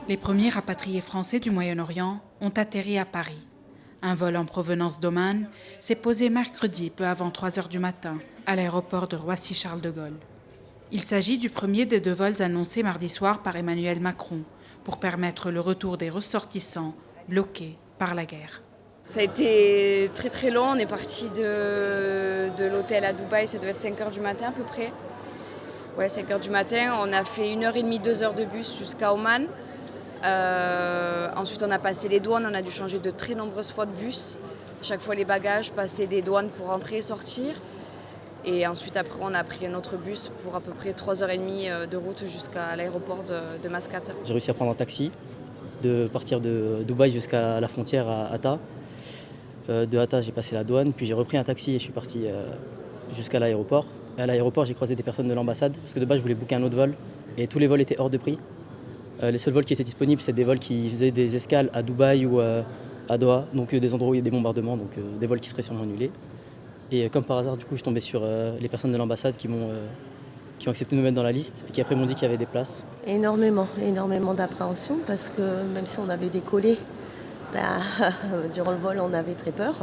Les premiers rapatriés français du Moyen-Orient ont atterri à Paris. Un vol en provenance d'Oman s'est posé mercredi peu avant 3 heures du matin à l'aéroport de Roissy-Charles de Gaulle. Il s'agit du premier des 2 vols annoncés mardi soir par Emmanuel Macron pour permettre le retour des ressortissants bloqués par la guerre. Ça a été très très long, on est parti de l'hôtel à Dubaï, ça devait être 5 heures du matin à peu près. Ouais, 5 heures du matin, on a fait 1h30, 2 heures de bus jusqu'à Oman. Ensuite on a passé les douanes, on a dû changer de très nombreuses fois de bus. Chaque fois les bagages, passer des douanes pour entrer et sortir. Et ensuite après on a pris un autre bus pour à peu près 3h30 de route jusqu'à l'aéroport de Mascate. J'ai réussi à prendre un taxi, de partir de Dubaï jusqu'à la frontière à Hatta. De Hatta, j'ai passé la douane, puis j'ai repris un taxi et je suis parti jusqu'à l'aéroport. Et à l'aéroport, j'ai croisé des personnes de l'ambassade, parce que de base, je voulais booker un autre vol, et tous les vols étaient hors de prix. Les seuls vols qui étaient disponibles, c'est des vols qui faisaient des escales à Dubaï ou à Doha, donc des endroits où il y a des bombardements, donc des vols qui seraient sûrement annulés. Et comme par hasard, du coup, je suis tombé sur les personnes de l'ambassade qui ont accepté de me mettre dans la liste, et qui après m'ont dit qu'il y avait des places. Énormément d'appréhension, parce que même si on avait décollé, durant le vol, on avait très peur.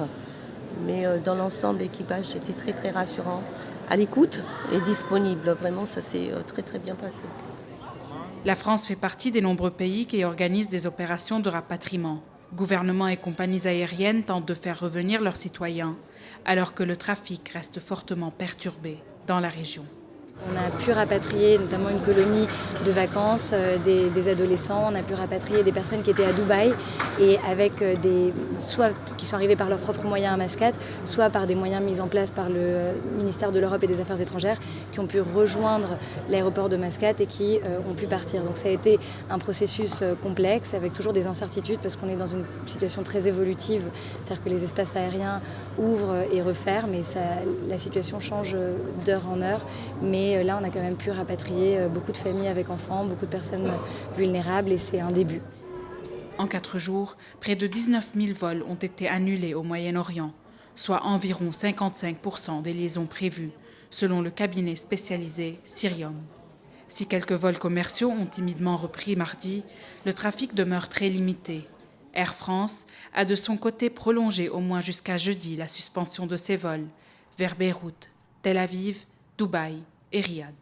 Mais dans l'ensemble, l'équipage était très très rassurant, à l'écoute et disponible. Vraiment, ça s'est très très bien passé. La France fait partie des nombreux pays qui organisent des opérations de rapatriement. Gouvernements et compagnies aériennes tentent de faire revenir leurs citoyens, alors que le trafic reste fortement perturbé dans la région. On a pu rapatrier notamment une colonie de vacances, des adolescents, on a pu rapatrier des personnes qui étaient à Dubaï et avec soit qui sont arrivés par leurs propres moyens à Mascate, soit par des moyens mis en place par le ministère de l'Europe et des Affaires étrangères qui ont pu rejoindre l'aéroport de Mascate et qui ont pu partir. Donc ça a été un processus complexe avec toujours des incertitudes parce qu'on est dans une situation très évolutive, c'est-à-dire que les espaces aériens ouvrent et referment et la situation change d'heure en heure. Mais là, on a quand même pu rapatrier beaucoup de familles avec enfants, beaucoup de personnes vulnérables et c'est un début. En 4 jours, près de 19 000 vols ont été annulés au Moyen-Orient, soit environ 55% des liaisons prévues, selon le cabinet spécialisé Cirium. Si quelques vols commerciaux ont timidement repris mardi, le trafic demeure très limité. Air France a de son côté prolongé au moins jusqu'à jeudi la suspension de ses vols vers Beyrouth, Tel Aviv, Dubaï et Riyad.